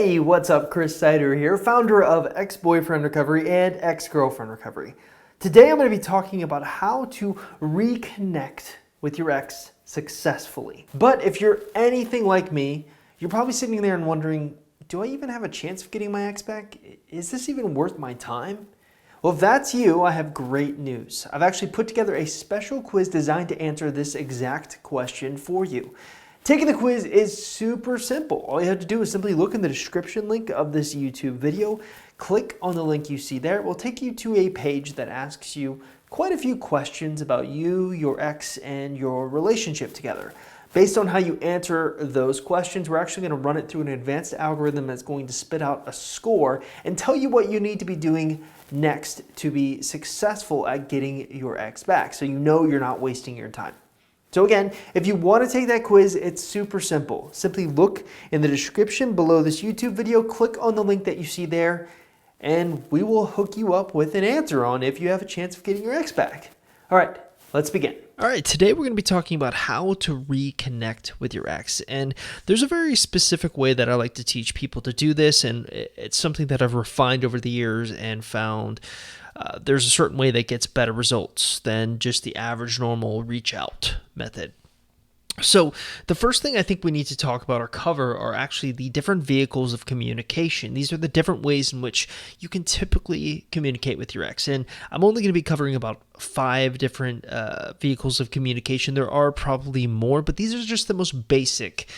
Hey, what's up? Chris Seiter here, founder of Ex-Boyfriend Recovery and Ex-Girlfriend Recovery. Today I'm going to be talking about how to reconnect with your ex successfully. But if you're anything like me, you're probably sitting there and wondering, do I even have a chance of getting my ex back? Is this even worth my time? Well, if that's you, I have great news. I've actually put together a special quiz designed to answer this exact question for you. Taking the quiz is super simple. All you have to do is simply look in the description link of this YouTube video, click on the link you see there. It will take you to a page that asks you quite a few questions about you, your ex, and your relationship together. Based on how you answer those questions, we're actually going to run it through an advanced algorithm that's going to spit out a score and tell you what you need to be doing next to be successful at getting your ex back, so you know you're not wasting your time. So again, if you want to take that quiz, it's super simple. Simply look in the description below this YouTube video, click on the link that you see there, and we will hook you up with an answer on if you have a chance of getting your ex back. All right, let's begin. All right, today we're going to be talking about how to reconnect with your ex. And there's a very specific way that I like to teach people to do this, and it's something that I've refined over the years and found there's a certain way that gets better results than just the average normal reach out method. So the first thing I think we need to talk about or cover are actually the different vehicles of communication. These are the different ways in which you can typically communicate with your ex. And I'm only going to be covering about 5 different vehicles of communication. There are probably more, but these are just the most basic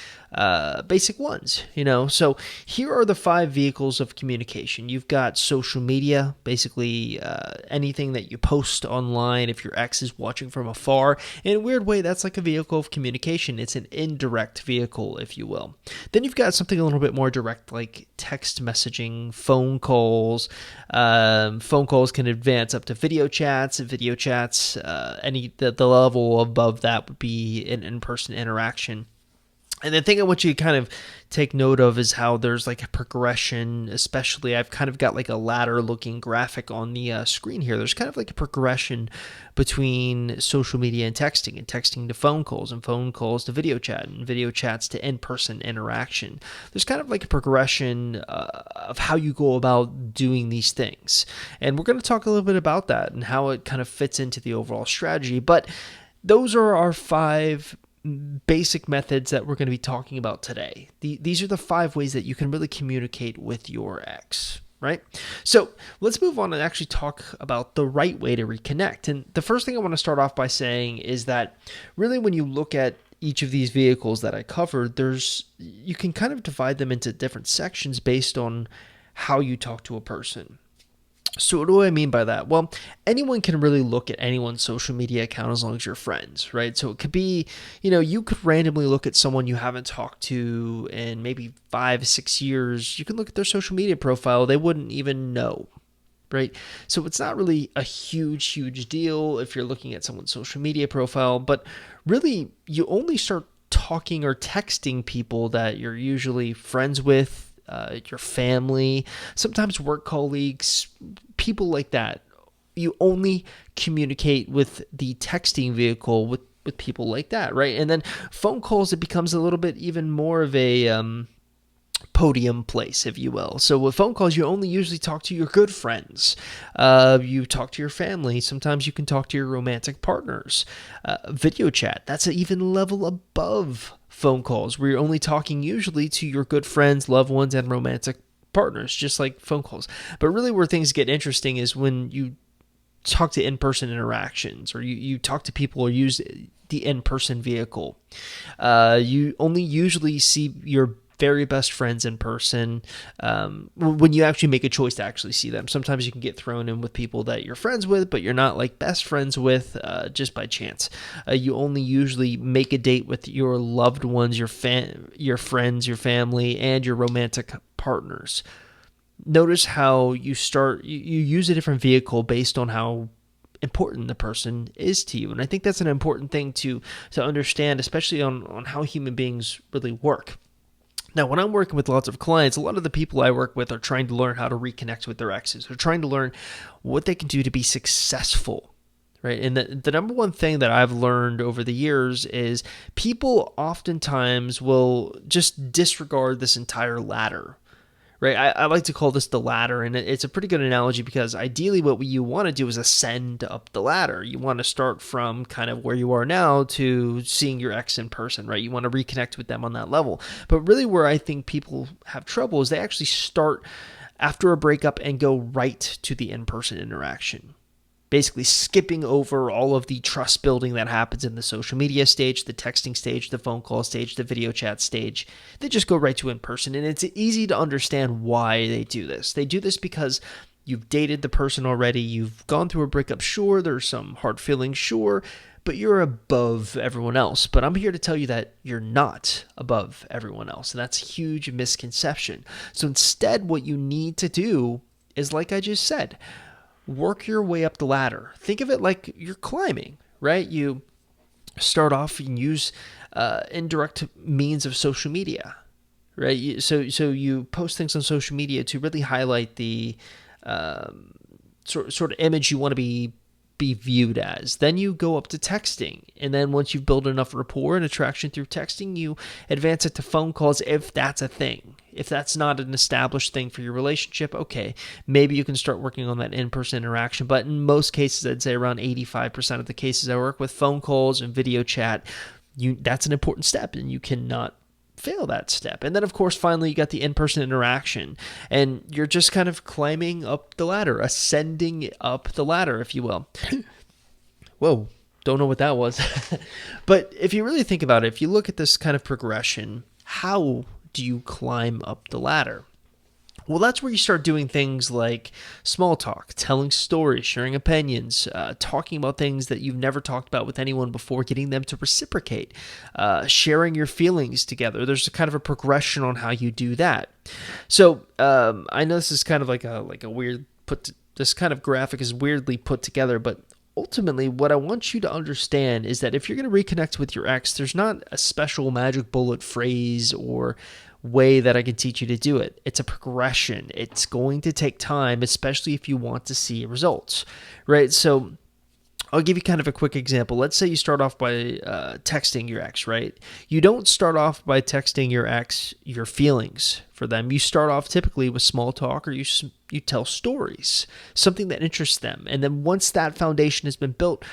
ones, So here are the 5 vehicles of communication. You've got social media, basically anything that you post online if your ex is watching from afar. In a weird way, that's like a vehicle of communication. It's an indirect vehicle, if you will. Then you've got something a little bit more direct, like text messaging, phone calls. Phone calls can advance up to video chats. The level above that would be an in-person interaction. And the thing I want you to kind of take note of is how there's like a progression, especially I've kind of got like a ladder looking graphic on the screen here. There's kind of like a progression between social media and texting to phone calls, and phone calls to video chat, and video chats to in-person interaction. There's kind of like a progression of how you go about doing these things. And we're going to talk a little bit about that and how it kind of fits into the overall strategy. But those are our 5 basic methods that we're going to be talking about today. These are the 5 ways that you can really communicate with your ex, right? So let's move on and actually talk about the right way to reconnect. And the first thing I want to start off by saying is that really when you look at each of these vehicles that I covered, you can kind of divide them into different sections based on how you talk to a person. So what do I mean by that? Well, anyone can really look at anyone's social media account as long as you're friends, right? So it could be, you could randomly look at someone you haven't talked to in maybe 5-6 years. You can look at their social media profile. They wouldn't even know, right? So it's not really a huge deal if you're looking at someone's social media profile, but really you only start talking or texting people that you're usually friends with, your family, sometimes work colleagues, people like that. You only communicate with the texting vehicle with people like that, right? And then phone calls, it becomes a little bit even more of a podium place, if you will. So with phone calls, you only usually talk to your good friends. You talk to your family. Sometimes you can talk to your romantic partners. Video chat, that's an even level above phone calls, where you're only talking usually to your good friends, loved ones, and romantic partners, just like phone calls. But really where things get interesting is when you talk to in-person interactions, or you talk to people or use the in-person vehicle. You only usually see your very best friends in person when you actually make a choice to actually see them. Sometimes you can get thrown in with people that you're friends with, but you're not like best friends with just by chance. You only usually make a date with your loved ones, your friends, your family, and your romantic partners. Notice how you use a different vehicle based on how important the person is to you. And I think that's an important thing to understand, especially on how human beings really work. Now, when I'm working with lots of clients, a lot of the people I work with are trying to learn how to reconnect with their exes. They're trying to learn what they can do to be successful, right? And the number one thing that I've learned over the years is people oftentimes will just disregard this entire ladder. right? I like to call this the ladder, and it's a pretty good analogy because ideally what you want to do is ascend up the ladder. You want to start from kind of where you are now to seeing your ex in person, right? You want to reconnect with them on that level. But really where I think people have trouble is they actually start after a breakup and go right to the in-person interaction, basically skipping over all of the trust building that happens in the social media stage, the texting stage, the phone call stage, the video chat stage. They just go right to in person. And it's easy to understand why they do this. They do this because you've dated the person already. You've gone through a breakup. Sure, there's some hard feelings. Sure, but you're above everyone else. But I'm here to tell you that you're not above everyone else. And that's a huge misconception. So instead, what you need to do is, like I just said, work your way up the ladder. Think of it like you're climbing, right? You start off and use indirect means of social media, right? So you post things on social media to really highlight the sort of image you want to be viewed as. Then you go up to texting, and then once you've built enough rapport and attraction through texting, you advance it to phone calls if that's a thing. If that's not an established thing for your relationship, okay, maybe you can start working on that in-person interaction. But in most cases, I'd say around 85% of the cases I work with, phone calls and video chat, that's an important step, and you cannot fail that step. And then, of course, finally, you got the in-person interaction, and you're just kind of climbing up the ladder, ascending up the ladder, if you will. Whoa, don't know what that was. But if you really think about it, if you look at this kind of progression, how do you climb up the ladder? Well, that's where you start doing things like small talk, telling stories, sharing opinions, talking about things that you've never talked about with anyone before, getting them to reciprocate, sharing your feelings together. There's a kind of a progression on how you do that. So I know this is kind of like a weird this kind of graphic is weirdly put together, but ultimately, what I want you to understand is that if you're going to reconnect with your ex, there's not a special magic bullet phrase or way that I can teach you to do it. It's a progression. It's going to take time, especially if you want to see results, right? So I'll give you kind of a quick example. Let's say you start off by texting your ex, right? You don't start off by texting your ex your feelings for them. You start off typically with small talk, or you tell stories, something that interests them. And then once that foundation has been built,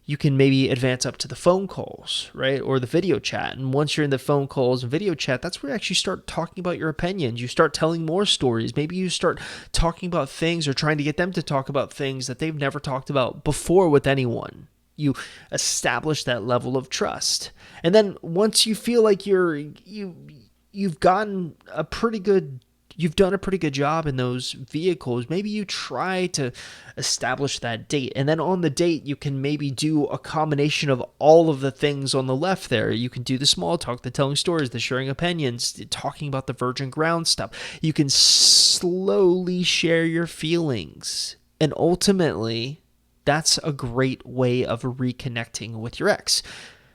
you can maybe advance up to the phone calls, right? Or the video chat. And once you're in the phone calls and video chat, that's where you actually start talking about your opinions. You start telling more stories. Maybe you start talking about things or trying to get them to talk about things that they've never talked about before with anyone. You establish that level of trust. And then once you feel like you've gotten a pretty good you've done a pretty good job in those vehicles, maybe you try to establish that date. And then on the date, you can maybe do a combination of all of the things on the left there. You can do the small talk, the telling stories, the sharing opinions, the talking about the virgin ground stuff. You can slowly share your feelings. And ultimately, that's a great way of reconnecting with your ex.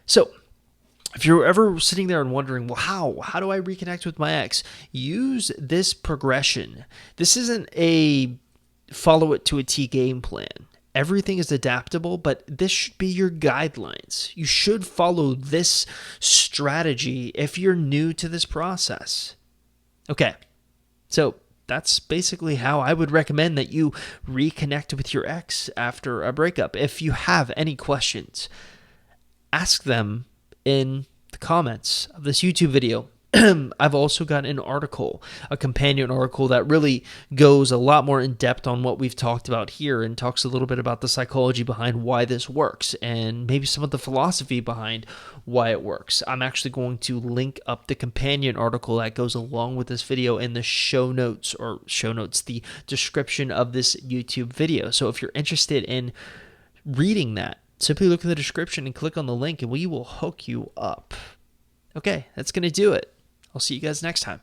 So, if you're ever sitting there and wondering, well, how do I reconnect with my ex? Use this progression. This isn't a follow it to a T game plan. Everything is adaptable, but this should be your guidelines. You should follow this strategy if you're new to this process. Okay, so that's basically how I would recommend that you reconnect with your ex after a breakup. If you have any questions, ask them in the comments of this YouTube video. I've also got an article, a companion article that really goes a lot more in depth on what we've talked about here and talks a little bit about the psychology behind why this works and maybe some of the philosophy behind why it works. I'm actually going to link up the companion article that goes along with this video in the the description of this YouTube video. So if you're interested in reading that, simply look in the description and click on the link and we will hook you up. Okay, that's going to do it. I'll see you guys next time.